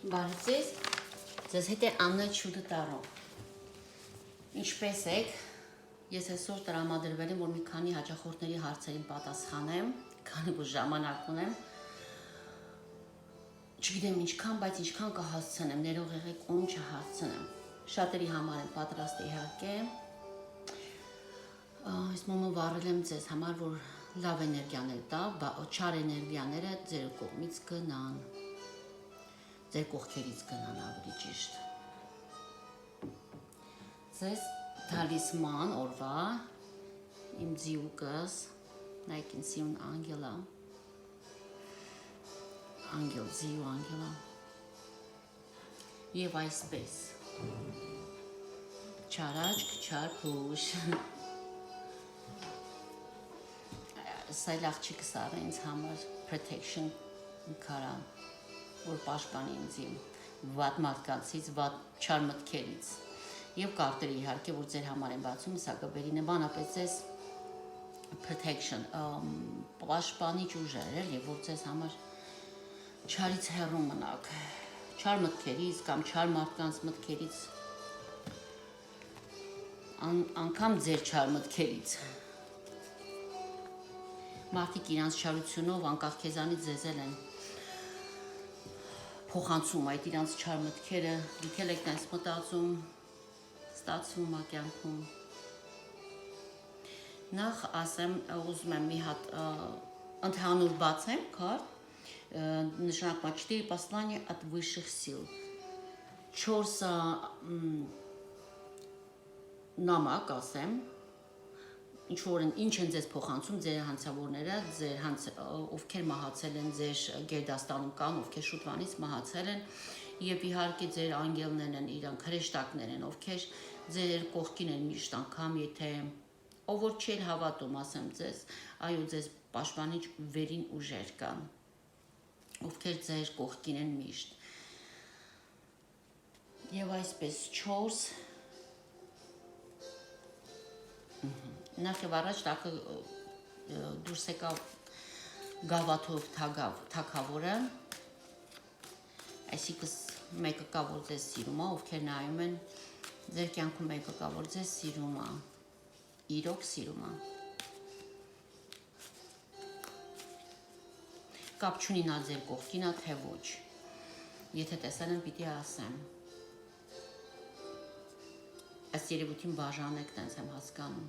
Բարեցես, ձեզ հետ է Աննա Չուդտարով։ Ինչպես եք, ես այսօր տրամադրվել եմ, որ մի քանի հաճախորդների հարցերին պատասխանեմ, քանի որ ժամանակ ունեմ։ Չգիտեմ ինչքան, բայց ինչքան կհասցնեմ, ներող եղեք ում չհասցնեմ։ Շատերի համար եմ պատրաստ իհարկե։ Այս մոմը վառել եմ ձեզ համար, որ լավ էներգիաներ տա, չար էներգիաները ձեր կողմից գնան։ Ձեր կողքերից գնան ավելի ճիշտ։ Ձեզ թալիսման օրվա իմ ձիուկս, նայք ինձ իմ անգելա, անգել, ձիու անգելա, և այսպես, չարաճք, չար հուշ, սայլ աղջիկս առը ինձ համար protection կարան, որ պաշտպանի ինձ իմ վատ մարդկանցից, վատ չար մտքերից և կարտերը իհարկե, որ ձեր համար են բացում, սա կբերի նմանապես ձեզ protection, պաշտպանիչ ուժեր էլ, որ ձեզ համար չարից հեռու մնաք, չար մտքերից կամ չար մարդկանց մտքերից, անգամ ձեր չար մտքերից։ Մարդիկ իրանց չարությունով անկախ քեզանից ձեզ էլ են փոխանցում այդ իրանց չար մտքերը, դուք էլ եք տենց մտածում, ստացվում ա կյանքում։ Նախ ասեմ, ուզում եմ մի հատ ընդհանուր բացեմ քարտ, նշանակում 4 послания от высших сил, 4 նամակ ասեմ, ինչ են ձեզ փոխանցում ձեր հանցավորները, ովքեր մահացել են ձեր գերդաստանում կան, ովքեր շուտվանից մահացել են, և իհարկե ձեր անգելներն են, իրանք հրեշտակներ են, ովքեր ձեր կողքին են միշտ անգամ, եթե ով որ չի հավատում, ասեմ ձեզ, այո ձեզ պաշտպանիչ վերին ուժեր կան, ովքեր ձեր կողքին են միշտ։ Եվ այսպես 4 Նախ և առաջ տակը դուրս եկավ գավաթով թագավորը, այսինքն մեկը կա, որ ձեզ սիրում է, ովքեր նայում են, ձեր կյանքում մեկը կա, որ ձեզ սիրում է, իրոք սիրում է։ Կապ չունի նա ձեր կողքին է, թե ոչ, եթե տեսել եմ, պիտի ասեմ։ Այս երևույթին բաժանեք, տենց եմ հասկանում։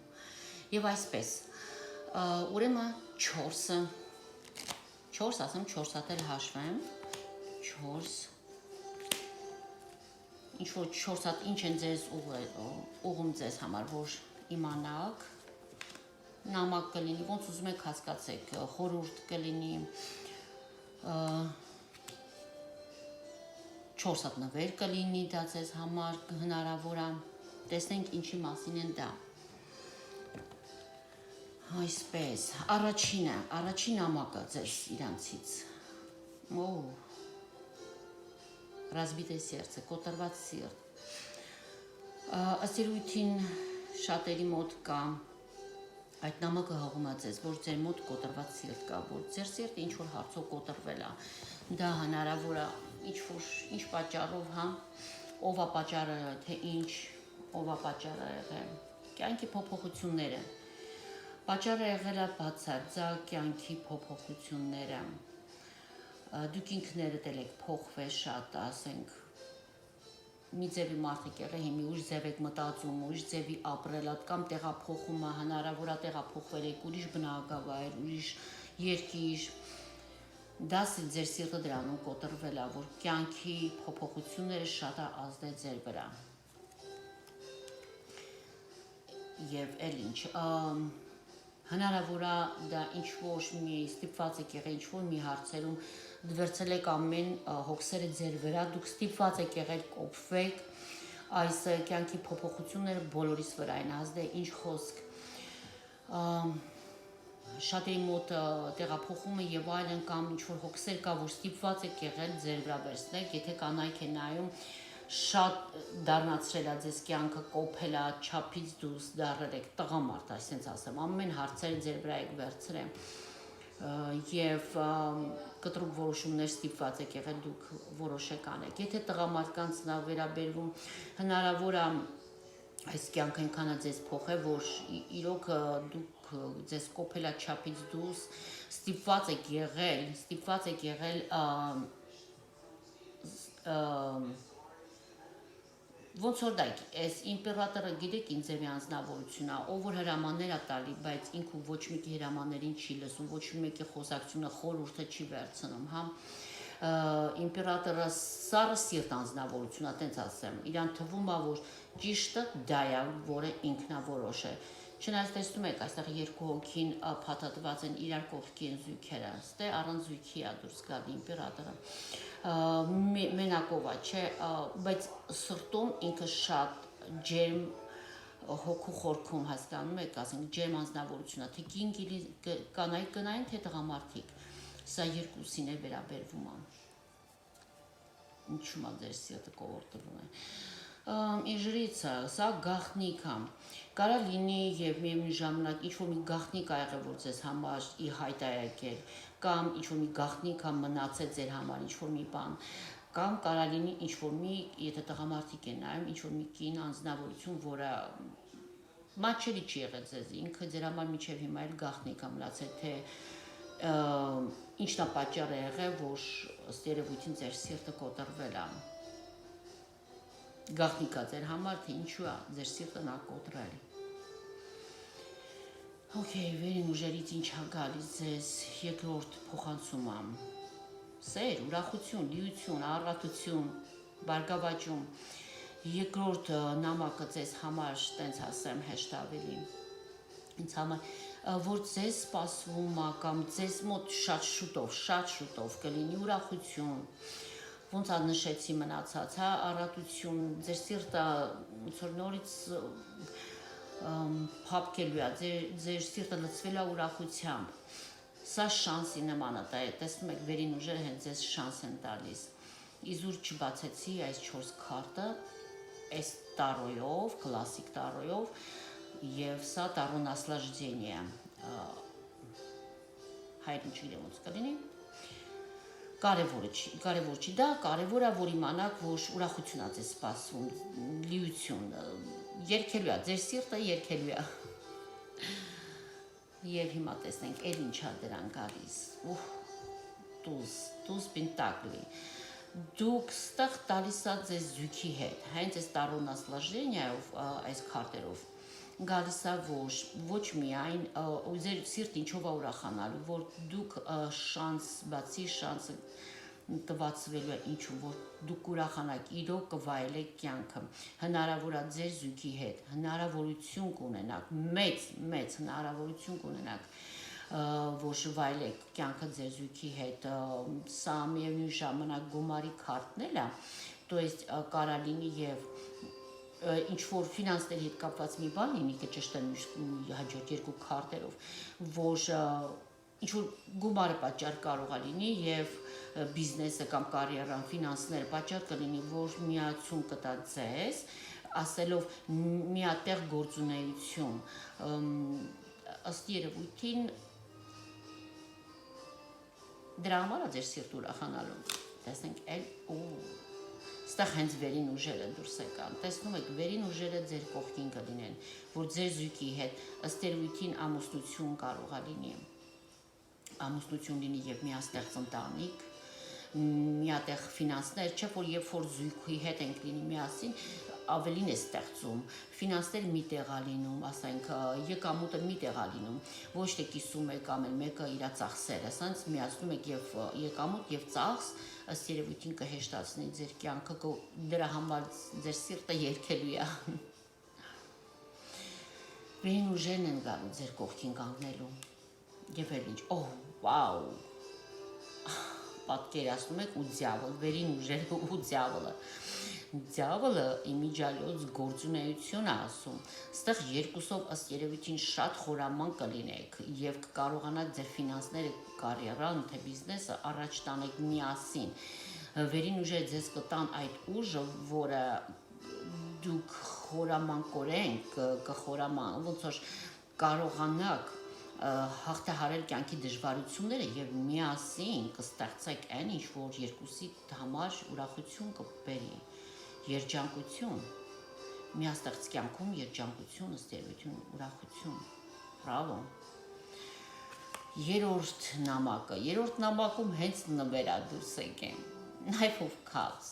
Եվ այսպես, ուրեմն 4-ը, 4 ասեմ, 4 հատ էլ հաշվեմ, 4, ինչ-որ 4 հատ ինչ են ձեզ ուղում ձեզ համար, որ իմանաք, նամակ կլինի, ոնց ուզում եք հասկացեք, խորհուրդ կլինի, 4 հատ նվեր կլինի դա ձեզ համար հնարավոր է, տեսնենք ինչի մասին են դա։ Այսպես, առաջին նամակը ձեզ իրանցից, разбитое сердце, կոտրված սիրտ, ըստ երևույթին շատերի մոտ կա, այդ նամակը հղում է ձեզ, որ ձեր մոտ կոտրված սիրտ կա, որ ձեր սիրտը ինչ-որ հարցով կոտրվել է, դա հնարավոր է, ինչ պատճառով, ով է պատճառը, թե ինչ, ով է պատճառը եղել, կյանքի փոփոխությունները, պատճառը եղել է բացարձակ կյանքի փոփոխությունները, դուք ինքներդ էլ եք փոխվել շատ, ասենք, մի ձևի մարդ եք եղել, հիմի ուրիշ ձև եք մտածում, ուրիշ ձևի ապրել, կամ տեղափոխումը հնարավոր է տեղափոխվել եք, ուրիշ բնակավայր, ուրիշ երկիր, դա ձեր սիրտը դրանում կոտրվել է, որ կյանքի փոփոխությունները շատ է ազդել ձեր վրա։ Եվ էլ ինչ, հնարավոր է դա ինչ-որ մի ստիպված եք եղել, ինչ-որ մի հարցերում վերցել եք ամեն հոգսերը ձեր վրա, դուք ստիպված եք եղել կոփվեք, այս կյանքի փոփոխությունները բոլորիս վրա են ազդել, ինչ խոսք, շատերի մոտ տեղափոխումը և այլն կամ ինչ-որ հոգսեր կա, որ ստիպված եք եղել ձեր վրա վերցնեք, եթե կանայք են նայում, շատ դառնացրել է ձեզ կյանքը, կոփել է, չափից դուրս դառել եք տղամարդ, այսպես ասեմ, ամեն հարցերը ձեր վրա եք վերցրել, եւ կտրուկ որոշումներ ստիպված եք եղել դուք որոշեք անեք։ Եթե տղամարդկանց նա վերաբերվում հնարավոր է այս կյանքը այնքան է ձեզ փոխել, որ իրոք դուք ձեզ կոփելա չափից դուրս ստիպված եք եղել ոնց որ դա այս իմպերատորը գիտեք ինձ ձեր անձնավորությունն է, ով որ հրամաններ է տալի, բայց ինքը ոչ մեկի հրամաններին չի լսում, ոչ մեկի խոսակցությունը խորհուրդը չի վերցնում, հա։ Իմպերատորը սառը սիրտ անձնավորություն է, տենց ասեմ, իրան թվում է, որ ճիշտը դա է, որը ինքնավորոշ է։ Չնայած տեսնում եք, այստեղ երկու հոգին փաթաթված են, իրար կողքի են զույգերը, ստե առանց զույգի է դուրս գալի իմպերատորը։ Մենակով է, չէ, բայց սրտում ինքը շատ ջերմ հոգու խորքում հասկանում եք, ասենք ջերմ անձնավորությունը, թե կին կանայք կնային, թե տղամարդիկ, սա երկուսին է վերաբերվում է։ Ինչու՞ է ձեր սիրտը կողորտվում է։ Իժրիցը, սա գաղտնիք է, կարա լինի եւ միևնույն ժամանակ ինչ-որ մի գաղտնիք ա եղել, որ ձեզ համար ի հայտ ա եկել, կամ ինչ-որ մի գաղտնիք ա մնացել ձեր համար, ինչ-որ մի բան, կամ կարա լինի ինչ-որ մի, եթե տղամարդիկ են նայում, ինչ-որ մի կին անձնավորություն, որը մատչելի չի եղել ձեզ, ինքը ձեր համար մինչև հիմա էլ գաղտնիք ա մնացել, թե ինչն ա պատճառը եղել, որ ըստ երևույթին ձեր սիրտը կոտրվել ա։ Գաղտնիք ա ձեր համար, թե ինչու է ձեր սիրտը նա կոտրել։ Okay, վերին ուժերից ինչ ա գալիս ձեզ երկրորդ փոխանցումը։ Սեր, ուրախություն, լիություն, առատություն, բարգավաճում։ Երկրորդ նամակը ձեզ համար, տենց ասեմ, հեշտ ավելի։ Ինձ համար, որ ձեզ սպասվում է կամ ձեզ մոտ շատ շուտով կլինի ուրախություն, ոնց ա նշեցի մնացած, հա, առատություն, ձեր սիրտը ոնց որ նորից փափկելու է, ձեր սիրտը լցվել է ուրախությամբ։ Սա շանսի նման է, տեսնում եք վերին ուժերը հենց ձեզ շանս են տալիս։ Իզուր չբացեցի այս 4 քարտը, այս տարոյով, կլասիկ տարոյով, եւ սա տարո наслаждение։ Հայրն չգիտեմ ոնց կլինի։ Կարևոր չի, դա կարևոր է, որ իմանաք, որ ուրախություն է ձեզ սպասվում, լիություն, երգելու է, ձեր սիրտը երգելու է։ Եվ հիմա տեսնենք, էլ ինչ է դրան գալիս։ Տուզ պինտակլի։ Դուք ստեղ տալիս է ձեզ զույգի հետ, հենց այս տարո наслаждение-ով, այս քարտերով, գալիս է ոչ միայն ձեր սիրտ ինչով է ուրախանալու, որ դուք բացի շանսը տվածվելու է ինչու, որ դուք ուրախանաք, իրոք կվայելեք կյանքը, հնարավոր է ձեր զույգի հետ, հնարավորություն կունենաք, մեծ հնարավորություն կունենաք, որ վայելեք կյանքը ձեր զույգի հետ, սա միևնույն ժամանակ գումարի քարտն էլ է, то есть կարա լինի եւ ինչ-որ ֆինանսների հետ կապված մի բան լինի, կճշտեմ հաջորդ երկու քարտերով, որ ինչ-որ գումարը պատճառ կարող է լինի եւ բիզնեսը կամ կարիերան, ֆինանսները պատճառ կլինի, որ միացում կտա ձեզ, ասելով միատեղ գործունեություն, ըստ երևույթին դրա համար է ձեր սիրտը ուրախանալու, տեսնենք Ստեղ հենց վերին ուժերը դուրս եկան, տեսնում եք, վերին ուժերը ձեր կողքին կլինեն, որ ձեր զույգի հետ ըստ երևույթին ամուսնություն կարող է լինի, ամուսնություն լինի եւ միաստեղծ ընտանիք, միատեղ ֆինանսներ, չէ՞ որ երբ որ զույգի հետ ենք լինի միասին, ավելին է ստեղծում, ֆինանսներ մի տեղ է լինում, ասենք եկամուտը մի տեղ է լինում, ոչ թե կիսում եք կամ մեկը իր ծախսերը, ասենց միացնում եք եւ եկամուտ եւ ծախս, ըստ երևույթին կհեշտացնի ձեր կյանքը, դրա համար ձեր սիրտը երգելու է։ Վերին ուժերն են գալու ձեր կողքին կանգնելու եւ էլ ինչ, վաու, պատկերացնում եք ու դյավոլ, վերին ուժերը ու դյավոլը։ Դյավոլը իմիջիալոց գործունեություն է ասում, ստեղ երկուսով ըստ երևույթին շատ խորաման կլինեք եւ կկարողանաք ձեր ֆինանսները, կարիերան, թե բիզնեսը առաջ տանեք միասին։ Վերին ուժերը ձեզ կտան այդ ուժը, որը դուք խորամանկորեն ոնց որ կարողանաք հաղթահարել կյանքի դժվարությունները եւ միասին կստեղծեք այն ինչ որ երկուսի համար ուրախություն կբերի, երջանկություն, միաստեղծ կյանքում երջանկություն, ստերություն, ուրախություն, բրավո։ Երրորդ նամակում հենց նվերա դուրս եկեմ, Knife of Cups։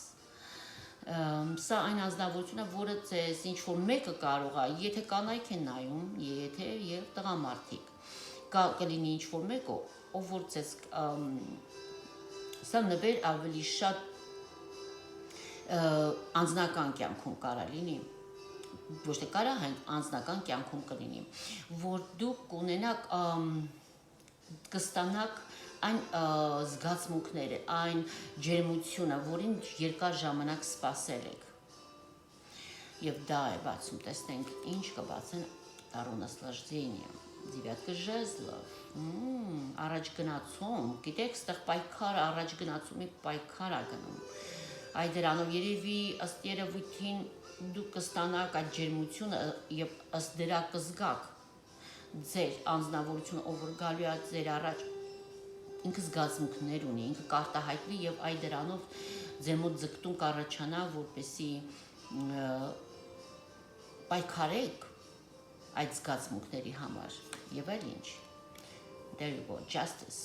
Սա այն ազնվորությունը, որը ձեզ ինչ-որ մեկը կարող է, եթե կանայք են նայում, եթե և տղամարդիկ, կլինի ինչ-որ մեկը, ով որ ձեզ սա նվեր ավելի շատ անձնական կյանքում կարա լինի, ոչ թե կարա, անձնական կյանքում կլինի, որ դուք կունենաք, կստանաք այն զգացմունքները, այն ջերմությունը, որին երկար ժամանակ սպասել եք։ Եվ դա է բացում, տեսնենք ինչ կբացեն առոնասլաժդենիա, Девятка ժեզլով, առաջ գնացում, գիտեք, ստեղ պայքար, առաջ գնացումի պայքար ա գնում, այդ դրանով երևի ըստ երևույթին դուք կստանաք այդ ջերմությունը և ըստ դրա կզգաք ձեր անձնավորությունը, ով որ գալու է ձեր առաջ, ինքը զգացմունքներ ունի, ինքը կարտահայտվի և այդ դրանով ձեր մոտ ձգտում կառաջանա, որպեսզի պայքարեք այդ զգացմունքների համար և այլ ինչ։ There you go, justice։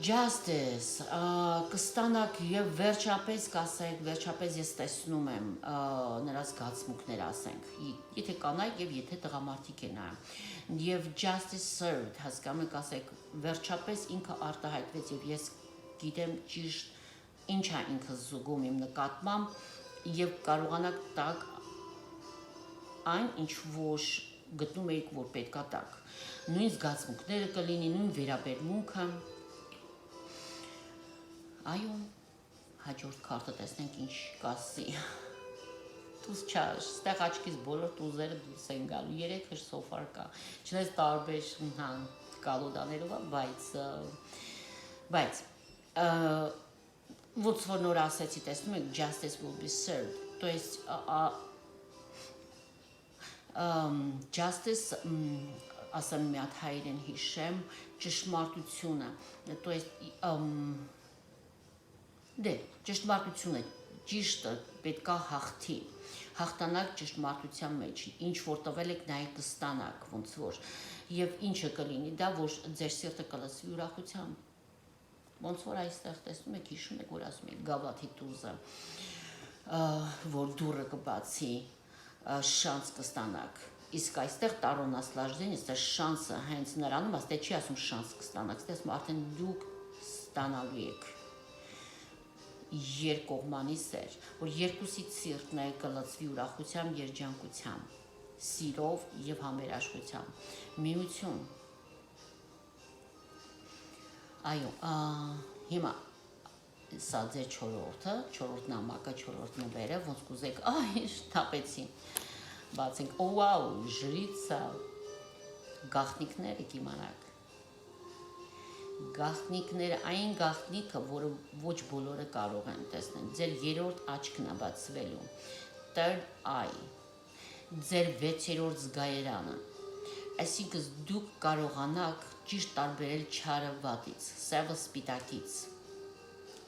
Justice, կստանաք և վերջապես կասեք, վերջապես ես տեսնում եմ նրա զգացմունքներ ասենք, եթե կանայք և եթե տղամարդիկ են նայում։ Եվ justice served, հասկանում եք ասեք, վերջապես ինքը արտահայտվեց և ես գիտեմ ճիշտ ինչ է ինքը զուգում իմ նկատմամբ և կարողանաք տակ այն, ինչ որ գտնում էիք, որ պետք է տակ։ Նույն զգացմունքները կլինի, նույն վերաբերմունքը։ Այո, հաջորդ քարտը տեսնենք ինչ կասի։ Տուզ չար, ստեղ աչքից բոլոր տուզերը դուրս են գալու, 3 սոֆար կա, չնայած տարբեր կալոդաներով, բայց ոնց որ նոր ասեցի, տեսնում եք, justice will be served, то есть justice, ասեմ մի հատ հայերեն հիշեմ, ճշմարտությունը, то есть դե, ճշմարտությունը, ճիշտը պետքա հաղթի, հաղթանակ ճշմարտության մեջ, ինչ որ տվել եք նայեք կստանաք, ոնց որ, և ինչը կլինի դա, որ ձեր սիրտը կլսվի ուրախությամբ, ոնց որ այստեղ տեսնում եք, հիշում եք, որ ասում եք գավաթի տուզը, որ դուրը կբացի, շանս կստանաք, իսկ այստեղ տարոնասլաժդեն, այստեղ շանսը հենց նրանում, այստեղ չի ասում շանս կստանաք, այստեղ արդեն դուք ստանալու եք երկկողմանի սեր, որ երկուսի սիրտն է կլցվի ուրախությամբ, երջանկությամբ, սիրով և համերաշխությամբ, միություն։ Այո, հիմա սա ձեր չորրորդը, չորրորդ նամակը, չորրորդ նվերը, ոնց կուզեք, այ շտապեցին, բացենք, վաու, ժրիցա, գաղտնիքները կիմանաք, գաղտնիքները, այն գաղտնիքը, որը ոչ բոլորը կարող են տեսնել, ձեր երրորդ աչքն է բացվելու, third eye, ձեր 6-րդ զգայարանը, այսինքն դուք կարողանաք ճիշտ տարբերել չարը վատից, սևը սպիտակից,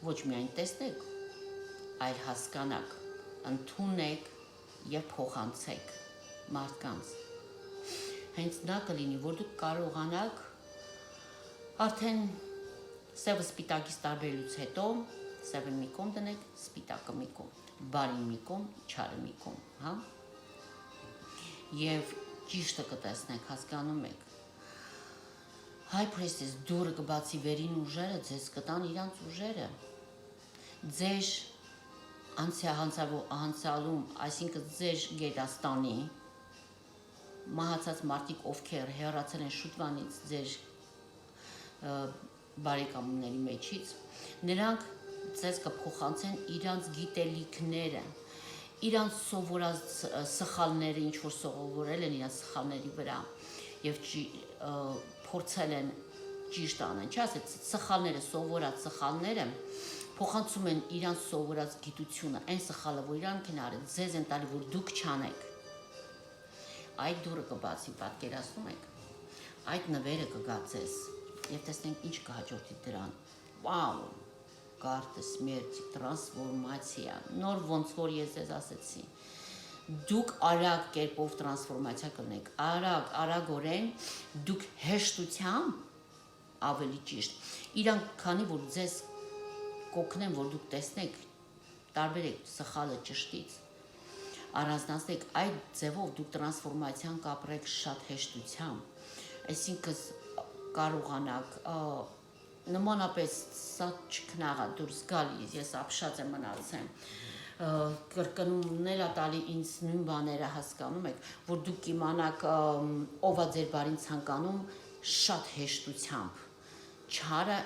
ոչ միայն տեսնեք, այլ հասկանաք, ընդունեք և փոխանցեք մարդկանց, հենց նա կլինի, որ դուք կարողանաք արդեն սևը սպիտակից տարբերելուց հետո սևը մի կողմ դնեք, սպիտակը մի կողմ, բարին մի կողմ, չարը մի կողմ, հա? Եվ ճիշտը կտեսնեք, հասկանում եք։ High Priestess դուրը կբացի վերին ուժերը, ձեզ կտան իրանց ուժերը։ Ձեր անցյալում, այսինքն ձեր գերաստանի մահացած մարդիկ, ովքեր հեռացել են շուտվանից ձեր բարեկամների մեջից, նրանք ձեզ կփոխանցեն իրանց գիտելիքները, իրանց սովորած սխալները, ինչ որ սովորել են իրանց սխալների վրա և փորձել են ճիշտ անեն, չի ասեց, սխալները, սովորած սխալները փոխանցում են իրանց սովորած գիտությունը, այն սխալը, որ իրանք են արել, ձեզ են տալի, որ դուք չանեք, այդ դուրը կբացի, պատկերացնում եք, այդ նվերը կգա ձեզ եւ տեսնենք ինչ կհաջորդի դրան։ Վաու, կարտը смерти, տրանսֆորմացիա, նոր ոնց որ ես ձեզ ասեցի։ Դուք արագ կերպով տրանսֆորմացիա կունեք, արագորեն, դուք հեշտությամբ, ավելի ճիշտ, իրանք քանի որ ձեզ կօգնեն, որ դուք տեսնեք, տարբերեք սխալը ճշտից, առանձնացնեք այդ ձևով դուք տրանսֆորմացիան կապրեք շատ հեշտությամբ, այսինքն կարողանաք նմանապես սա չքնաղա դուրս գալիս, ես ապշած եմ մնացեմ, կրկնումներ տալի ինձ նույն բաները հասկանում եք, որ դուք իմանաք ով է ձեր բարին ցանկանում շատ հեշտությամբ, չարը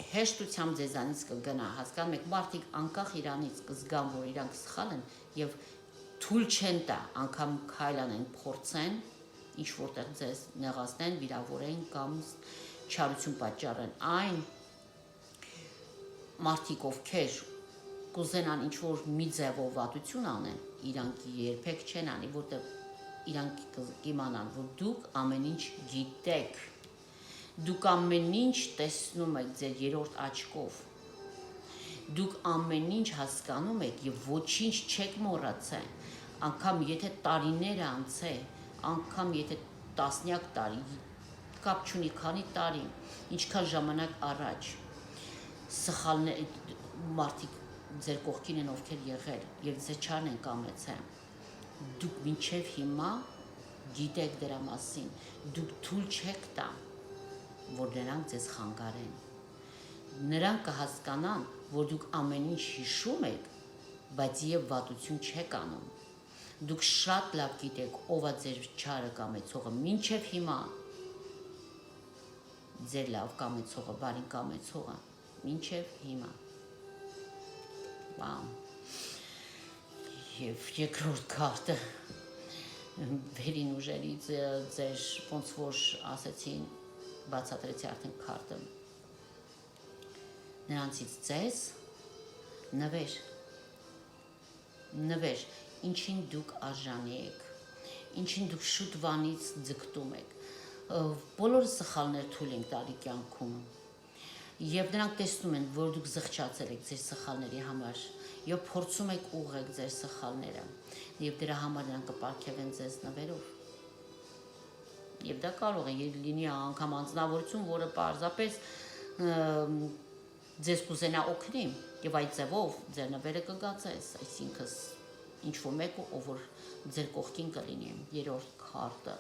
հեշտությամբ ձեզանից կգնա, հասկանում եք, մարդիկ անկախ իրանից կզգան, որ իրանք սխալ են եւ թույլ չեն տա, անգամ քայլանեն, փորձեն, ինչ որտեղ ձեզ նեղացնեն, վիրավորեն կամ չարություն պատճառեն, այն մարդիկ ովքեր կուզենան ինչ որ մի ձևով վատություն անեն, իրանք երբեք չեն անի, որտեղ իրանք կիմանան, որ դուք ամեն ինչ գիտեք, դուք ամեն ինչ տեսնում եք ձեր երրորդ աչքով, դուք ամեն ինչ հասկանում եք եւ ոչինչ չեք մոռացել, անգամ եթե տարիներ անցե, անգամ եթե տասնյակ տարի, կապ չունի քանի տարի, ինչքան ժամանակ առաջ, սխալներ մարդիկ ձեր կողքին են ովքեր եղել եւ ձեզ չարն են կամեցել դուք մինչեւ հիմա գիտեք դրա մասին դուք թույլ չեք տա որ նրանք ձեզ խանգարեն նրանք կհասկանան որ դուք ամեն ինչ հիշում եք բայց եւ վատություն չեք անում դուք շատ լավ գիտեք ով է ձեր չարը կամեցողը մինչեւ հիմա ձեր լավ կամեցողը բարին կամեցողը մինչեւ հիմա Եվ երկրորդ քարտը վերին ուժերից ձեր ոնց որ ասեցին բացատրեցի արդեն քարտը նրանցից ձեզ նվեր ինչին դուք արժանի եք ինչին դուք շուտվանից ձգտում եք բոլորը սխալներ թույլ են տալի կյանքում Եվ նրանք տեսնում են, որ դուք զղջացել եք ձեր սխալների համար, եւ փորձում եք ուղղել ձեր սխալները, եւ դրա համար նրանք կպարգևեն ձեզ նվերով։ Եվ դա կարող է լինի անգամ անձնավորություն, որը պարզապես ձեզ կուզենա օգնի, եւ այդ ձևով ձեր նվերը կգա ձեզ, այսինքն ինչ որ մեկը, ով որ ձեր կողքին կլինի, երրորդ քարտը,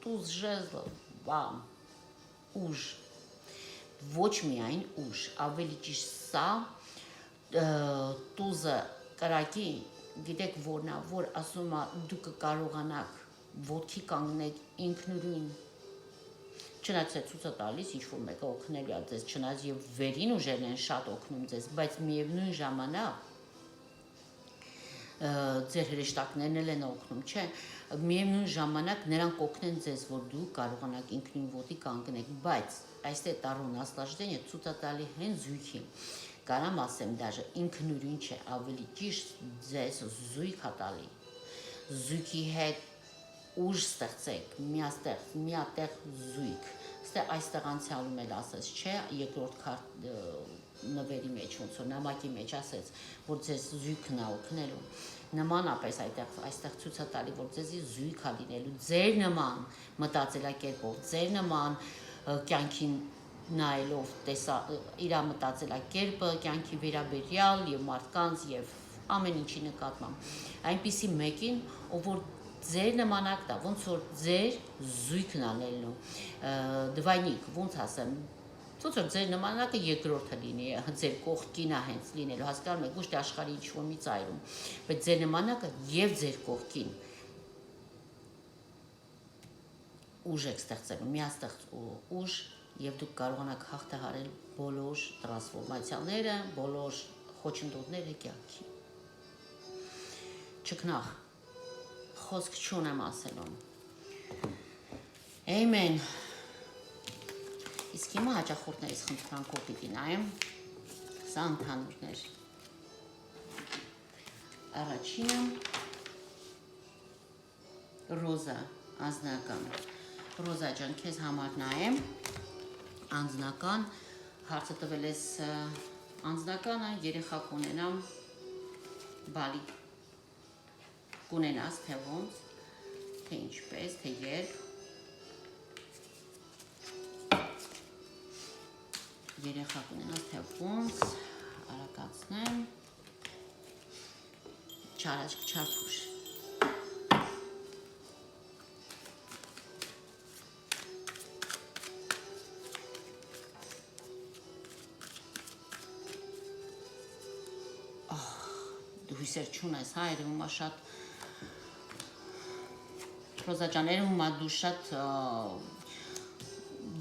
տուզ ժեզլը, բամ, ուժ Ոչ միայն ուժ, ավելի ճիշտ սա տուզը կրակի, գիտեք որն է, որ ասում է դուք կարողանաք ոտքի կանգնեք ինքնուրույն Չնայած է ցույց է տալիս ինչ որ մեկը օգնելու է ձեզ, չնայած եւ վերին ուժերն են շատ օգնում ձեզ, բայց միևնույն ժամանակ ձեր հրեշտակներն են օգնում, չէ, միևնույն ժամանակ նրանք օգնեն ձեզ, որ դուք կարողանաք ինքնին ոտի կանգնեք, բայց այստեղ տարուն ասլաժդենը ցույց է տալի հեն զույգի, կարամ ասեմ դաժե ինքնուրույն չէ, ավելի ճիշտ ձեզ զույգ է տալի, զույգի հետ ուժ ստեղծեք, միատեղ զույգ, այստեղ անցյալում էլ ասեց, չէ, երկրորդ քարտ նվերի մեջ, ոնց որ նամակի մեջ ասեց, որ ձեզ զույգն է օգնելու, նմանապես այստեղ ցույց է տալի, որ ձեզի զույգ է լինելու, ձեր նման մտածելակերպով, ձեր նման կյանքին նայելով իր մտածելակերպը, կյանքի վերաբերյալ եւ մարդկանց եւ ամեն ինչի նկատմամբ, այնպիսի մեկին, ով որ ձեր նմանակ դա, ոնց որ ձեր զույգն է լինելու, դվայնիկ, ոնց ասեմ, ոնց որ ձեր նմանակը երկրորդը լինի, ձեր կողքին է հենց լինելու, հասկանում եք, ոչ թե աշխարհի ինչ-որ մի ծայրում, բայց ձեր նմանակը եւ ձեր կողքին ուժ եք ստեղծելու, միաստեղծ ուժ եւ դուք կարողանաք հաղթահարել բոլոր տրանսֆորմացիաները, բոլոր խոչընդոտները կյանքի։ Չքնաղ խոսք չունեմ ասելու։ Ամեն։ Իսկ հիմա հաճախորդներից խնդրանքով պիտի նայեմ, սա ընդհանուրներ։ Առաջինը Ռոզա, անձնական։ Ռոզա ջան, քեզ համար նայեմ անձնական հարցը տվել ես անձնականը երեխա կունենամ բալի կունենաս թե ոնց թե ինչպես թե երբ երեխա կունենաս թե ոնց արագացնեմ չարփուշ հույսեր չունես, հա, երևում է շատ Ռոզա ջան, երևում է դու շատ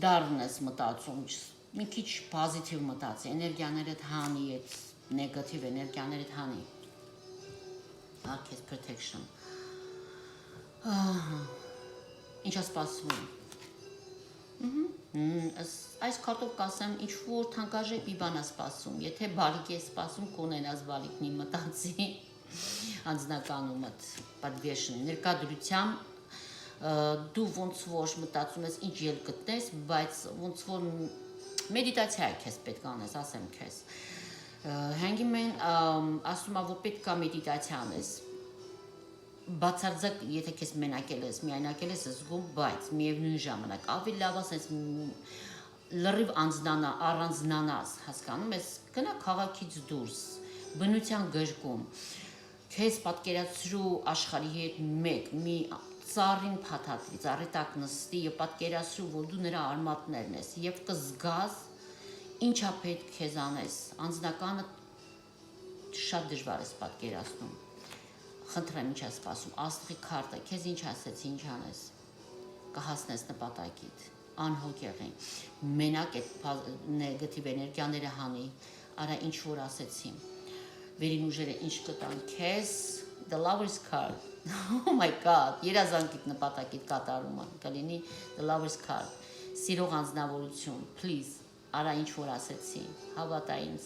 դառն ես մտածում, մի քիչ պոզիտիվ մտածի, էներգիաներդ հանի, այդ նեգատիվ էներգիաներդ հանի։ Հա, քեզ protection։ Ինչ է սպասվում։ Այս քարտով կասեմ, ինչ որ թանկարժեք մի բան է սպասում, եթե բալիկ է սպասում, կունենաս բալիկ մի մտածի անձնականումդ, պատվեշն, ներկայությամբ դու ոնց որ մտածում ես ինչ ել գտնես, բայց ոնց որ մեդիտացիա է քեզ պետք անես, ասեմ քեզ։ Հանգի մեն ասում է, որ պետք է մեդիտացիա անես, բացարձակ, եթե քեզ մենակել ես, միայնակել ես զգում, բայց միևնույն ժամանակ ավելի լավ ասես լրիվ առանձնանաս, հասկանում ես, գնա քաղաքից դուրս, բնության գրկում, քեզ պատկերացրու աշխարհի հետ մեկ, մի ծառին փաթաթվի, ծառի տակ նստի եւ պատկերացրու, որ դու նրա արմատներն ես եւ կզգաս ինչա պետք քեզ անես, անձնականը շատ դժվար է պատկերացնում։ Խնդրեմ, ինչ ես սպասում, աստղի քարտը, քեզ ինչ ասեց, ինչ անես, կհասնես նպատակիդ, անհոգ եղին, մենակ այդ նեգատիվ էներգիաները հանի, արա ինչ որ ասեցի, վերին ուժերը ինչ կտան քեզ, the lover's card, oh my god, երազանքիդ նպատակիդ կատարումը, կլինի the lover's card, սիրող անձնավորություն, please, արա ինչ որ ասեցի, հավատա ինձ,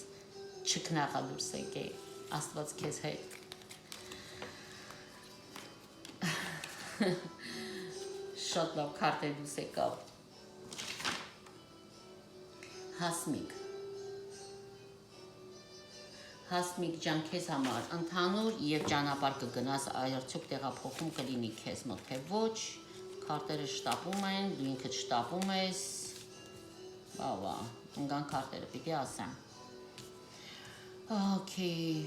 չքնաղադուրս եկե, Աստված քեզ հետ։ Շատ լավ քարտեր դուս եկավ։ Հասմիկ ջան, քեզ համար ընդհանուր եւ ճանապարհ կգնաս, արդյոք տեղափոխում կլինի քեզ մոտ թե ոչ, քարտերը շտապում են, դու ինքդ շտապում ես, բավա, ընկան քարտերը պիտի ասեմ։ Okay,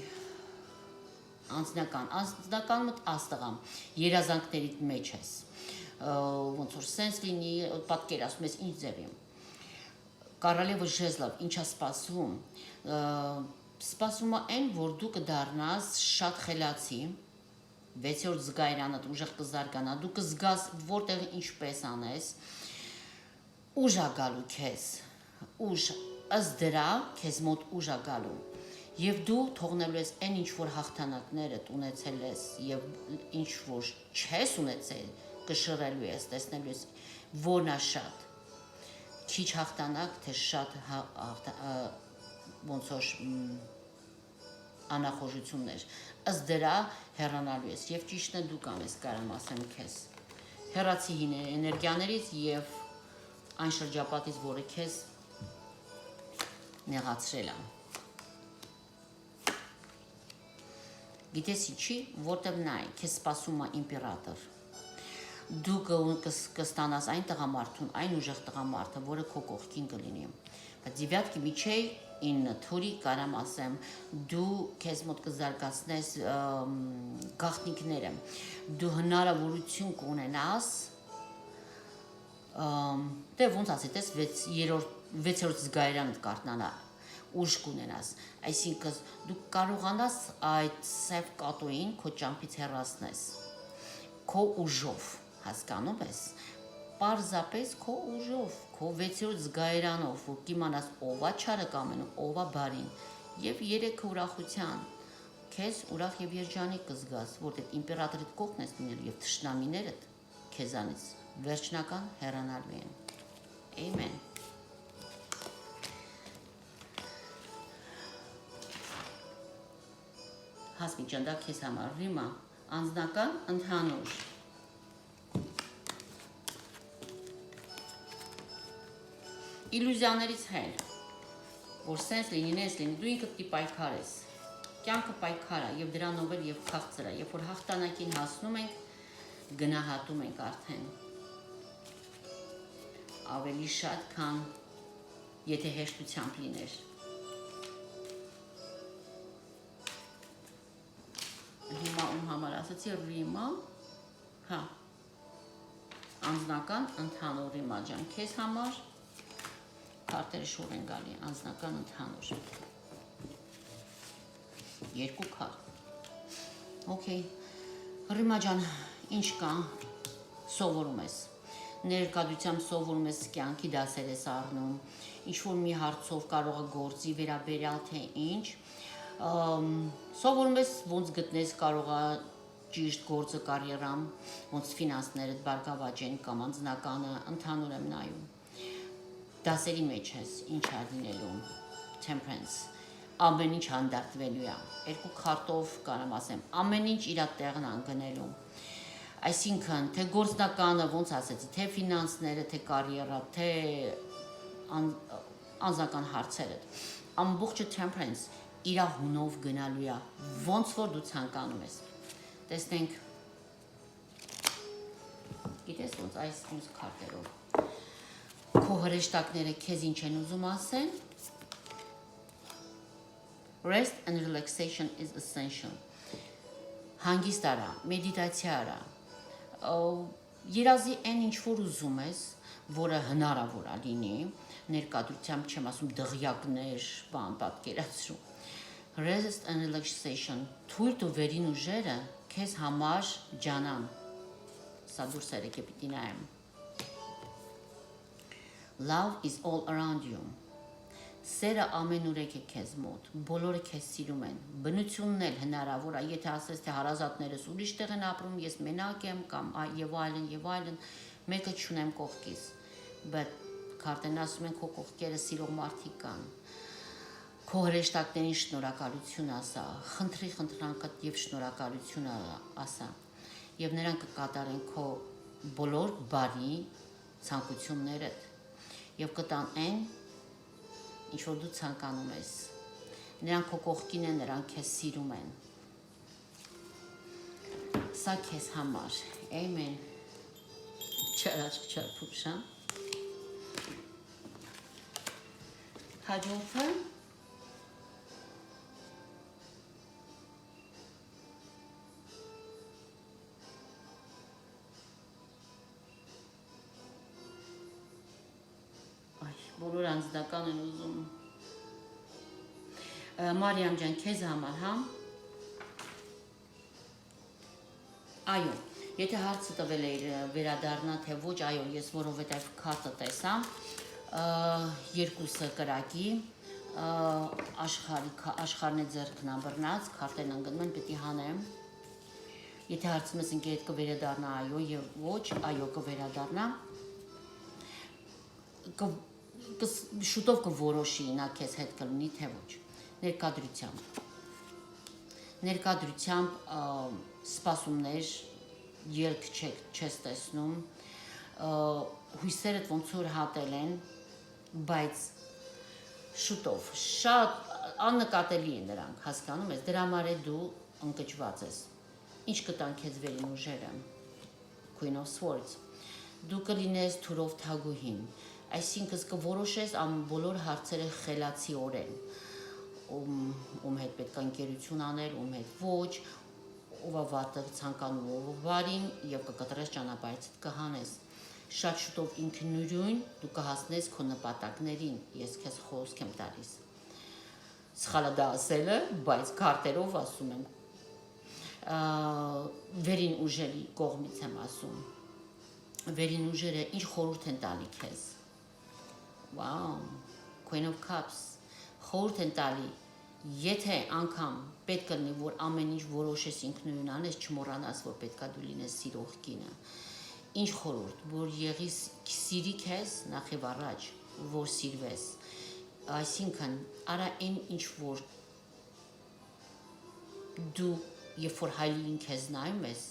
անձնական մտ աստղամ, երազանքներիդ մեջ ես, ոնց որ սենս լինի, պատկերացնում ես ինչ ձևի։ Կարալևը ժեզլով, ինչ է սպասվում, սպասում է այն, որ դու կդառնաս շատ խելացի, 6-րդ զգայրանդ ուժեղ կզարգանա, դու կզգաս որտեղ ինչպես անես, ուժ է գալու քեզ, ուժ, ըստ դրա քեզ մոտ ուժ է գալու։ Եվ դու թողնելու ես այն ինչ որ հաղթանակներդ ունեցել ես եւ ինչ որ չես ունեցել, կշռելու ես, տեսնելու ես որն է շատ, քիչ հաղթանակ, թե շատ ոնց որ անախորժություններ, ըստ դրա հեռանալու ես եւ ճիշտն է դու կանես, կարամ ասեմ քեզ, հեռացի էներգիաներից եւ այն շրջապատից, որը քեզ նեղացրել է։ Գիտես ինչի, որտեղ նայ, քեզ սպասում է իմպերատոր։ Դու կստանաս այն տղամարդուն, այն ուժեղ տղամարդը, որը քո կողքին կլինի։ Բայց դիվյատկի միջեւ 9 թուրի կարամ ասեմ, դու քեզ մոտ կզարգացնես գաղտնիքները, դու հնարավորություն կունենաս, դե ոնց ասի, տես 6-րդ զգայրանդ կարտնանա, ուժ կունենաս, այսինքն դու կարողանաս այդ սև կատոին քո ճամփից հեռացնես, քո ուժով, հասկանում ես, պարզապես քո ուժով, քո 6-րդ զգայրանով, որ կիմանաս ով է չարը կամենում, ով է բարին, եւ 3 ուրախության, քեզ ուրախ եւ երջանիկ կզգաս, որտեղ իմպերատորիդ կողքն ես լինելու եւ թշնամիներդ քեզանից վերջնական հեռանալու են։ Amen. Հասմիկ ջան, դա քեզ համար ռիմա, անձնական, ընդհանուր։ իլյուզիաներից հել, որ սենց լինի, դու ինքդ պիտի պայքարես։ Կյանքը պայքար է եւ դրանով էլ եւ քաղցր է, երբ որ հաղթանակին հասնում ենք, գնահատում ենք արդեն ավելի շատ, քան եթե հեշտությամբ լիներ։ Հիմա ում համար ասացի ռիմա, հա, անձնական ընդհանուր ռիմա ջան, քեզ համար քարտերը շուռ են գալի, անձնական ընդհանուր։ Երկու քարտ։ Okay, ռիմա ջան, ինչ կա, սովորում ես։ Ներկայությամբ սովորում ես կյանքի դասեր ես առնում, ինչ-որ մի հարցով կարող է գործի վերաբերյալ թե ինչ, սովորում ես ոնց գտնես կարող է ճիշտ գործը կարիերամ, ոնց ֆինանսներդ բարգավաճեն կամ անձնականը ընդհանուր եմ նայում։ Դասերի մեջ ես, ինչ է լինելու, temperance, ամեն ինչ հանդարտվելու է, երկու քարտով կարամ ասեմ, ամեն ինչ իր տեղն անգնելու։ Այսինքն, թե գործնականը, ոնց ասեցի, թե ֆինանսները, թե կարիերա, թե անձնական հարցերը, ամբողջը temperance իր հունով գնալու է, ոնց որ դու ցանկանում ես։ Տեսնենք, գիտես ոնց այս մյուս քարտերով, քո հրեշտակները քեզ ինչ են ուզում ասեն, rest and relaxation is essential, հանգիստ արա, մեդիտացիա արա, երազի այն ինչ որ ուզում ես, որը հնարավոր է լինի, ներկայությամբ չեմ ասում դղյակներ, բան պատկերացրու, rest and relaxation, թույլ տու վերին ուժերը քեզ համար ջանան, սա դուրս երեք է պիտի նայեմ, love is all around you, սերը ամենուրեք է քեզ մոտ, բոլորը քեզ սիրում են, բնությունն էլ հնարավոր է, եթե ասես թե հարազատներս ուրիշ տեղ են ապրում, ես մենակ եմ կամ եւ այլն, մեկը չունեմ կողքիս, բայց քարտեն ասում են քո կողքերը սիրող մարդիկ կան, քո հրեշտակներին շնորհակալություն ասա, խնդրի խնդրանքդ եւ շնորհակալություն ասա, եւ նրանք կկատարեն քո բոլոր բարի ցանկություններդ եւ կտան այն ինչ որ դու ցանկանում ես, նրանք քո կողքին են, նրանք քեզ սիրում են, սա քեզ համար, amen, չարաչք չարփուշա, հաջորդը, բոլոր անձնական են ուզում, Մարիամ ջան, քեզ համար, հա, այո, եթե հարցը տվել էիր վերադառնա, թե ոչ, այո, ես որովհետև քարտը տեսա, երկուսը կրակի, աշխարհն է ձեռքն ամբռնած, քարտեն ընկնում են, պիտի հանեմ, եթե հարցում ես ինքը հետ կվերադառնա, այո եւ ոչ, այո կվերադառնա, շուտով կորոշի նա քեզ հետ կլինի թե ոչ, ներկայությամբ սպասումներ, ելք չես տեսնում, հույսերդ ոնց որ հատել են, բայց շուտով, շատ աննկատելի են նրանք, հասկանում ես, դրա համար է դու ընկճված ես, ինչ կտան քեզ վերին ուժերը, Queen of Swords, դու կլինես թուրով թագուհին, այսինքն կորոշես բոլոր հարցերը խելացիորեն, ում հետ պետք է ընկերություն անել, ում հետ ոչ, ով վատը ցանկանում ով բարին եւ կկտրես ճանապարհից կհանես, շատ շուտով ինքնուրույն դու կհասնես քո նպատակներին, ես քեզ խոսք եմ տալիս, սխալը դա ասելը, բայց քարտերով ասում եմ, վերին ուժերի կողմից եմ ասում, վերին ուժերը ինչ խորհուրդ են տալի քեզ, Wow, Queen of Cups, խորհուրդ են տալի, եթե անգամ պետք կլինի, որ ամեն ինչ որոշես ինքնուրույն անես, չմոռանաս, որ պետքա դու լինես սիրող կինը, ինչ խորհուրդ, որ եղիս սիրի քեզ նախ եւ առաջ, որ սիրվես, այսինքն արա այն ինչ որ դու երբ որ հայլին քեզ նայում ես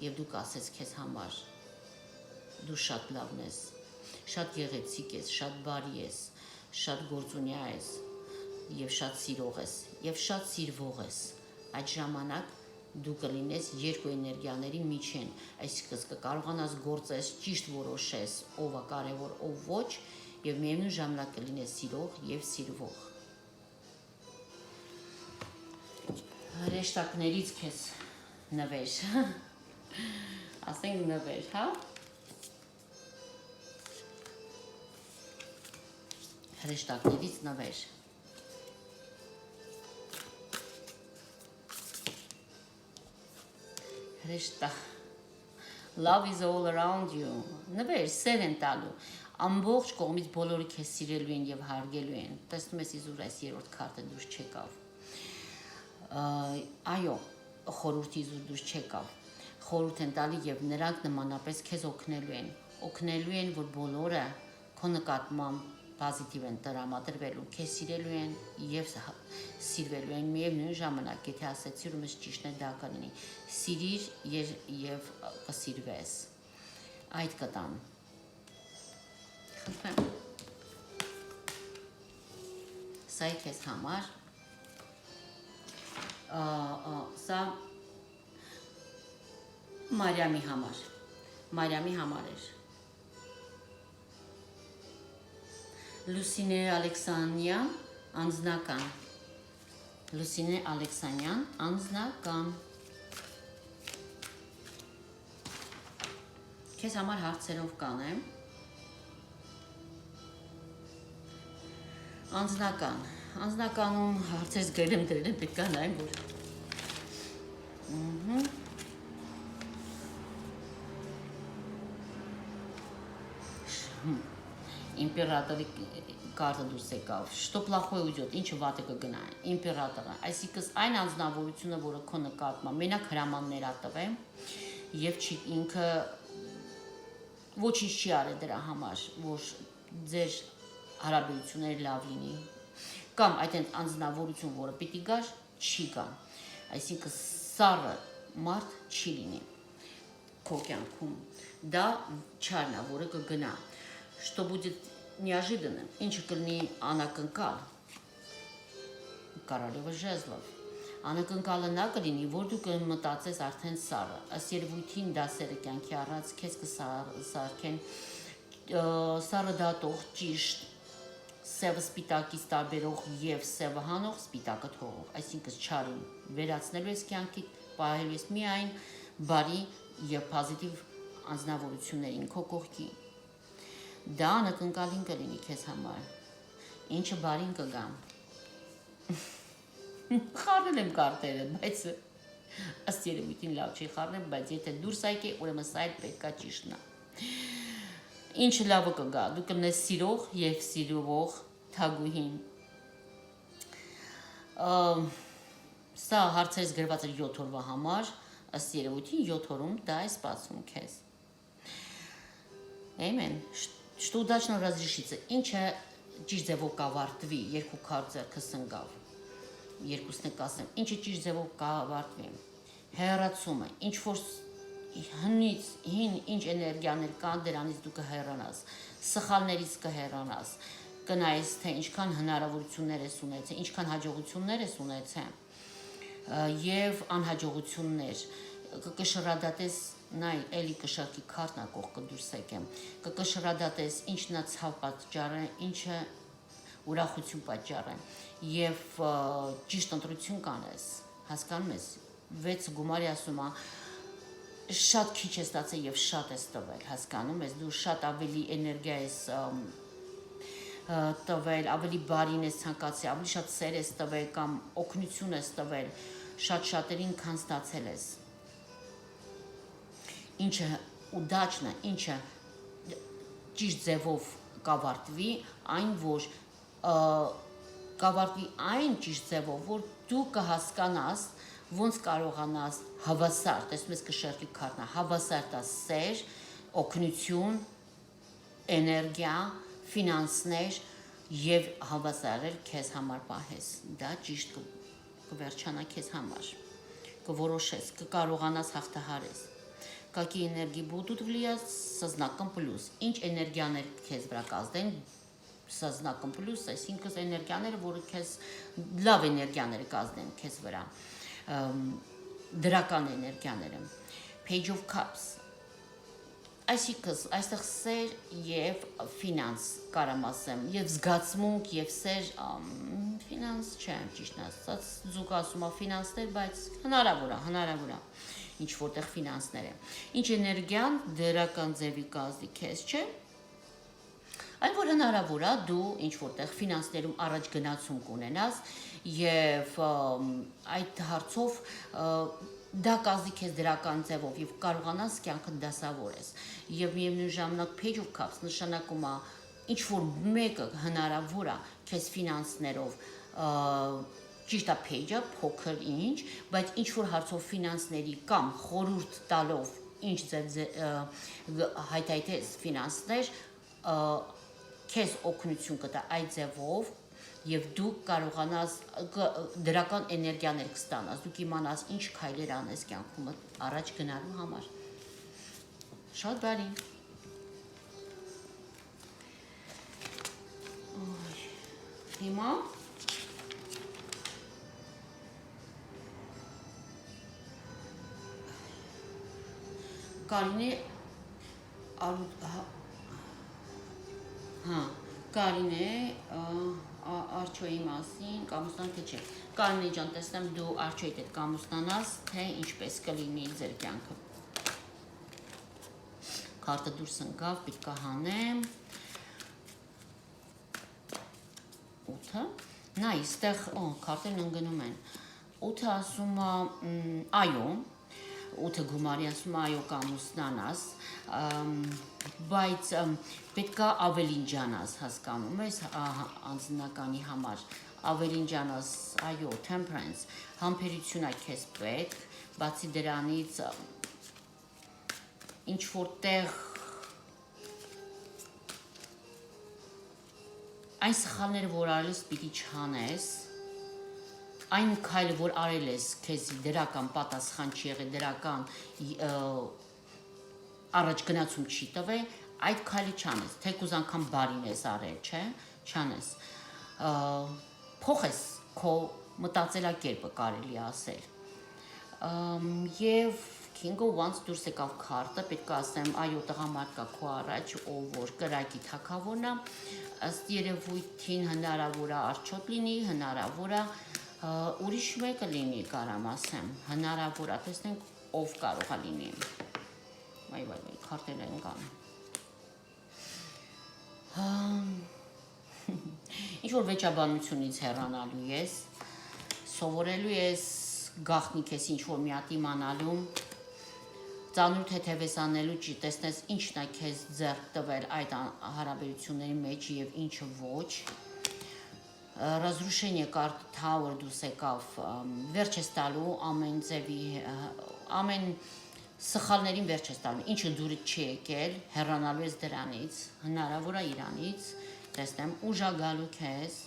եւ դու կասես քեզ համար, դու շատ լավն ես, շատ գեղեցիկ ես, շատ բարի ես, շատ գործունյա ես եւ շատ սիրող ես եւ շատ սիրվող ես։ Այդ ժամանակ դու կլինես երկու էներգիաների միջին, այսինքն կկարողանաս գործես, ճիշտ որոշես, ով է կարևոր, ով ոչ, եւ միևնույն ժամանակ կլինես սիրող եւ սիրվող։ Հրեշտակներից քեզ նվեր։ Ասենք նվեր, հա։ Հրեշտակներից նվեր։ Հրեշտակ։ Love is all around you։ Նվեր, սեր են տալու։ Ամբողջ կողմից բոլորը քեզ սիրելու են եւ հարգելու են։ Տեսնում ես իզուր այս երրորդ քարտը դուրս չեկավ։ Այո, խորհրդի իզուր դուրս չեկավ։ Խորհուրդ են տալի եւ նրանք նմանապես քեզ օգնելու են, որ բոլորը քո նկատմամբ պոզիտիվ են տրամադրվելու, քեզ սիրելու են եւ սիրվելու են միևնույն ժամանակ, եթե ասեցի, ուրեմն ճիշտն է դա կլինի։ Սիրիր եւ կսիրվես։ Այդ կտան։ Խնդրեմ։ Սա է քեզ համար։ Սա Մարիամի համար էր։ Լուսինե Ալեքսանյան, անձնական։ Լուսինե Ալեքսանյան, անձնական։ Քեզ համար հարցերով կանեմ։ Անձնականում հարցերս գրել եմ դրել եմ, պետք է նայեմ, որ Իմպերատորի կարտը դուրս եկավ, что плохое уйдет, ինչը վատը կգնա, իմպերատորը, այսինքն այն անձնավորությունը, որը քո նկատմամբ մենակ հրամաններ ա տվեմ եւ ինքը ոչինչ չի արել դրա համար, որ ձեր հարաբերությունները լավ լինի, կամ այդ անձնավորություն, որը պիտի գար, չի գա, այսինքն սառը մարդ չի լինի քո կյանքում, դա չարն է, որը կգնա, что будет неожиданным, ինչը կլինի անակնկալ, Королева ժեզլով, անակնկալը նա կլինի, որ դու կմտածես արդեն սառը, ըստ երևույթին դասերը կյանքի առած քեզ կսարքեն սառը դատող, ճիշտ, սևը սպիտակից տարբերող եւ սևը հանող, սպիտակը թողող, այսինքն չարին վերացնելու ես կյանքի, պահելու ես միայն բարի եւ պոզիտիվ անձնավորություններին քո կողքի։ Դա անակնկալին կլինի քեզ համար, ինչը բարին կգա։ Խառնել եմ կարտերը, բայց ըստ երևույթին լավ չի խառնել, բայց եթե դուրս եկե, ուրեմն սա էլ պետքա ճիշտն է։ Ինչը լավը կգա, դու կլինես սիրող եւ սիրվող թագուհին։ Սա հարցերս գրված էր 7 օրվա համար, ըստ երևույթին 7 օրում դա է սպասում քեզ։ Amen. Что удачно разрешится, ինչը ճիշտ ձևով կավարտվի, երկու քարտ ձեռքս ընկավ, երկուսն է կասեմ, ինչը ճիշտ ձևով կավարտվի, հեռացումը, ինչ որ հնից, ինչ էներգիաներ կան, դրանից դու կհեռանաս, սխալներից կհեռանաս, կնայես, թե ինչքան հնարավորություններ ես ունեցել, ինչքան հաջողություններ ես ունեցել, եւ անհաջողություններ, կկշռադատես նայ էլի կշարքի քարտն կողքը դուրս եկեմ, կկշռադատես ինչն է ցավ պատճառը, ինչը ուրախություն պատճառը եւ ճիշտ ընտրություն կանես, հասկանում ես, 6 գումարի ասում է շատ քիչ է ստացել եւ շատ է տվել, հասկանում ես, դու շատ ավելի էներգիա ես տվել, ավելի բարին ես ցանկացել, ավելի շատ սեր ես տվել կամ օգնություն ես տվել, շատ շատերին քան ստացել ես։ Ինչը ուդաչնա, ինչը ճիշտ ձևով կավարտվի, այն որ կավարտվի այն ճիշտ ձևով, որ դու կհասկանաս, ոնց կարողանաս հավասար, տեսնում ես կշեռքի քարտն է, հավասար տաս սեր, օգնություն, էներգիա, ֆինանսներ եւ հավասարել քեզ համար պահես։ Դա ճիշտ կվերջանա քեզ համար, կորոշես, կկարողանաս հաղթահարես։ какие энергии будут влиять со знаком плюс։ Ինչ էներգիաներ քեզ վրա կազդեն со знаком плюс, այսինքն էներգիաները, որը քեզ լավ էներգիաներ կազդեն քեզ վրա։ Դրական էներգիաները։ Page of Cups։ Այսինքն այստեղ սեր եւ ֆինանս կարամ ասեմ, եւ զգացմունք եւ սեր ֆինանս չէ, ճիշտն ասած, զուգ ասում է ֆինանսներ, բայց հնարավոր է, ինչ որտեղ ֆինանսներ է։ Ինչ էներգիան դրական ձևի կազդի քեզ չէ։ Այն որ հնարավոր է դու ինչ որտեղ ֆինանսներում առաջ գնացում կունենաս եւ այդ հարցով դա կազդի քեզ դրական ձևով եւ կարողանաս կյանքը դասավորես եւ միևնույն ժամանակ Page of Cups նշանակում է ինչ որ մեկը հնարավոր է քեզ ֆինանսներով ճիշտ է Page-ը փոքր ինչ, բայց ինչ որ հարցով ֆինանսների կամ խորհուրդ տալով ինչ ձև հայտայտես ֆինանսներ քեզ օգնություն կտա այդ ձևով եւ դու կարողանաս դրական էներգիաներ կստանաս, դու կիմանաս ինչ քայլեր անես կյանքում առաջ գնալու համար։ Շատ բարի։ Հիմա Կարինե Կարինե Արչոյի մասին կամուսնան թե չէ։ Կարինե ջան, տեսնեմ դու Արչոյիդ հետ կամուսնանաս, թե ինչպես կլինի ձեր կյանքը։ Քարտը դուրս ընկավ, պետք է հանեմ։ 8-ը։ Նա այստեղ քարտերն ընկնում են։ 8-ը ասում է այո, 8-ը գումարի ասում է այո կամուսնանաս, բայց պետք է ավելին ջանաս, հասկանում ես, անձնականի համար, ավելին ջանաս, այո, temperance, համբերություն է քեզ պետք, բացի դրանից ինչ որտեղ այն սխալները, որ արել ես, պիտի չանես, այն քայլը, որ արել ես, քեզ դրական պատասխան չի եղել, դրական առաջ գնացում չի տվել, այդ քայլը չանես, թեկուզ անգամ բարին ես արել, չէ, չանես, փոխես քո մտածելակերպը կարելի ասել, եւ King of Wands դուրս եկավ քարտը, պետք է ասեմ, այո, տղամարդ կա քո առաջ, ով որ կրակի թագավորն է, ըստ երևույթին հնարավոր է արջոտ լինի, հնարավոր է ուրիշ մեկը լինի, կարամ ասեմ, հնարավոր է, տեսնենք ով կարող է լինի։ Այ, քարտերը են կան։ Ինչ որ վեճաբանությունից հեռանալու ես, սովորելու ես գաղտնիք ես ինչ որ մի հատ իմանալու, ծանոթ թեթևես անելու չի, տեսնես ինչն է քեզ ձեռք տվել այդ հարաբերությունների մեջ եւ ինչը ոչ։ Разрушение карты Tower դուս եկավ, վերջ ես տալու ամեն ձևի, ամեն սխալներին վերջ ես տալու, ինչը դուրս չի եկել, հեռանալու ես դրանից, հնարավոր է իրանից, տեսնեմ ուժ է գալու քեզ,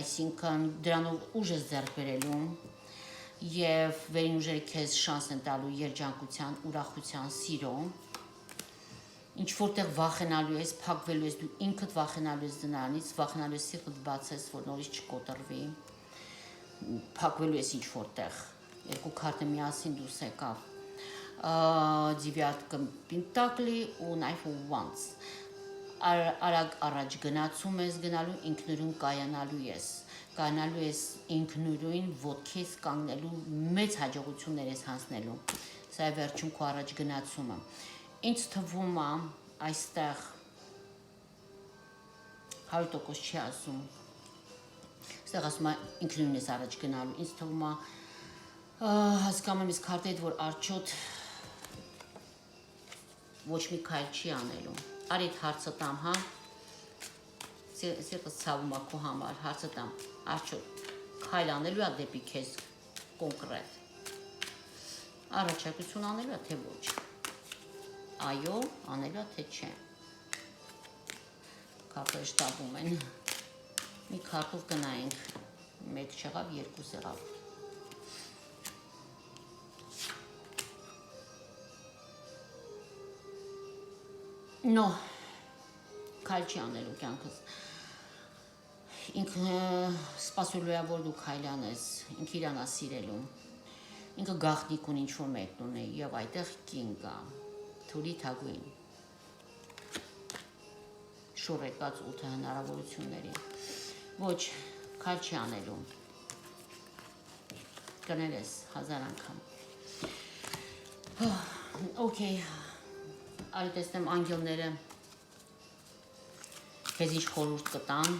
այսինքն դրանով ուժ ես ձեռք բերելու եւ վերին ուժերը քեզ շանս են տալու երջանկության, ուրախության, սիրո, ինչ որտեղ վախենալու ես, փակվելու ես, դու ինքդ վախենալու ես դրանից, վախենալու ես սիրտդ բացես, որ նորից չկոտրվի, փակվելու ես ինչ որտեղ, երկու քարտը միասին դուրս եկավ, Девятка Пентаклей ու Knife of Wands, արագ առաջ գնացում ես գնալու, ինքնուրույն կայանալու ես ինքնուրույն ոտքես կանգնելու, մեծ հաջողություններ ես հանձնելու, սա է վերջում քո առաջ գնացումը, ինձ թվում է այստեղ 100% չի ասում, այստեղ ասում է ինքնուրույն ես առաջ գնալու, ինձ թվում է հասկանում եմ իսկ քարտը հետ, որ արջոտ ոչ մի քայլ չի անելու, արի այդ հարցը տամ, հա, սիրտս ցավում է քո համար, հարցը տամ, արջոտ քայլ անելու է դեպի քեզ կոնկրետ, առաջարկություն անելու է թե ոչ, այո, անելու է թե չէ, քարտերը շտապում են, մի քարտով գնայինք, մեկ չեղավ, երկուս եղավ, 1 No, քայլ չի անելու կյանքս։ Ինքը սպասելու է, որ դու քայլ անես, ինքը իրան է սիրելու։ Ինքը գաղտնիք ունի ինչ-որ մեկն ունի եւ այդտեղ կին կա։ Թուրի թագուին։ Շորեկած 8 հնարավորությունների։ Ոչ, քայլ չի անելու։ Կներես 1000 անգամ։ Okay, արի տեսնեմ անգելները քեզ ինչ խորհուրդ կտան։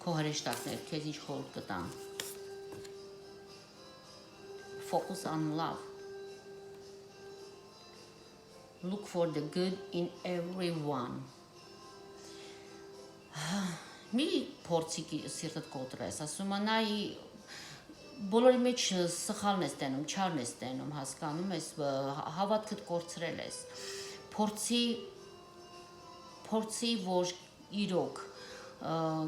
Քո հրեշտակներ քեզ ինչ խորհուրդ կտան։ Focus on love. Look for the good in everyone. Մի փորձի սիրտդ կոտրես, ասում եմ նայ բոլորի մեջ սխալն ես տենում, չարն ես տենում, հասկանում ես, հավատքդ կորցրել ես։ Փորձի, որ իրոք,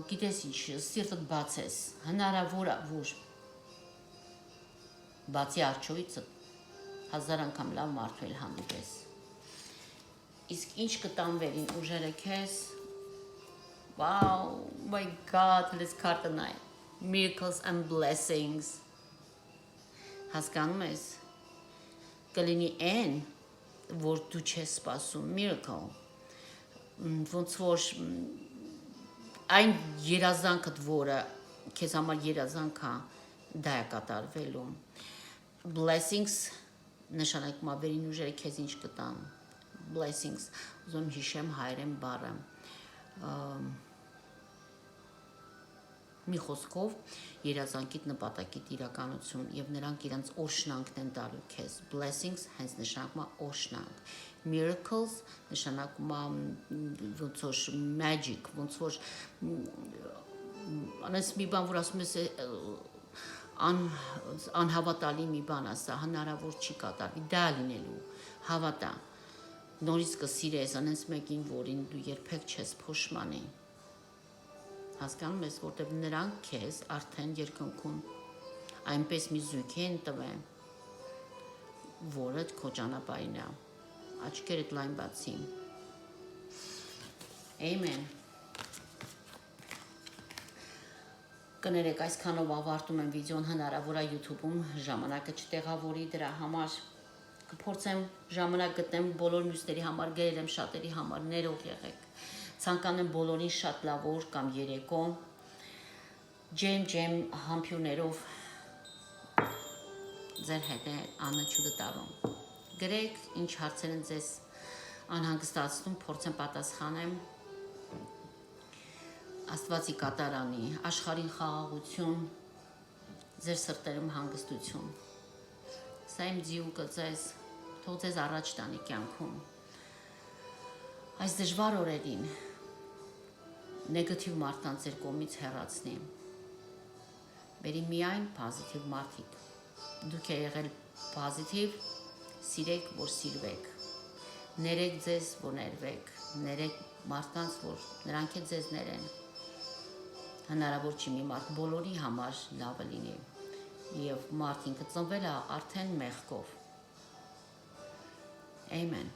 գիտես ինչ, սիրտդ բացես, հնարավոր է, որ բացի արջոյիցը 1000 անգամ լավ մարդու էլ հանդիպես։ Իսկ ինչ կտանվերին ուժերը քեզ, wow, my God, let's cut the night. Miracles and blessings. Հասկանում ես, կլինի այն, որ դու չես սպասում, miracle, ոնց որ այն երազանքդ, որը քեզ համար երազանք է, դա է կատարվելու։ Blessings, նշանակում է վերին ուժերը քեզ ինչ կտան, blessings, ուզում հիշեմ հայերեն բառը, մի խոսքով երազանքիդ նպատակիդ իրականություն եւ նրանք իրանց օրհնանքն են տալու քեզ blessings հենց նշանակում է օրհնանք miracles նշանակում է ոնց որ magic ոնց որ անես մի բան որ ասում ես անհավատալի մի բան ասա հնարավոր չի կատարվի դա լինելու հավատա նորից կսիրես անես մեկին որին դու երբեք չես փոշմանի հասկանում ես, որտեղ նրանք քեզ արդեն երկնքում այնպես մի զույգ են տվել, որը քո ճանապարհին է, աչքերդ լայն բացին։ Amen։ Կներեք, այսքանով ավարտում եմ վիդեոն, հնարավոր է YouTube-ում ժամանակը չտեղավորի դրա համար, կփորձեմ ժամանակ գտնեմ բոլոր մյուսների համար, գրել եմ շատերի համար, ներող եղեք։ Ցանկանում բոլորին շատ լավ օր կամ երեկո ջեմ համբյուրներով ձեր հետ է Աննա Չուդտարոն գրեք ինչ հարցեր են ձեզ անհանգստացնում փորձեմ պատասխանեմ Աստվածի կատարանի աշխարհին խաղաղություն ձեր սրտերում հանգստություն սա իմ ձիուկը ձեզ թող ձեզ առաջ տանի կյանքում այս դժվար օրերին նեգատիվ մարդկանց ձեր կողմից հեռացնի։ Բերի միայն պոզիտիվ մարդիկ։ Դուք եղել պոզիտիվ, սիրեք, որ սիրվեք։ Ներեք ձեզ, որ ներվեք։ Ներեք մարդկանց, որ նրանք է ձեզ ներեն։ Հնարավոր չի մի մարդ բոլորի համար լավը լինի։ Եվ մարդ ինքը ծնվել է արդեն մեղքով։ Amen։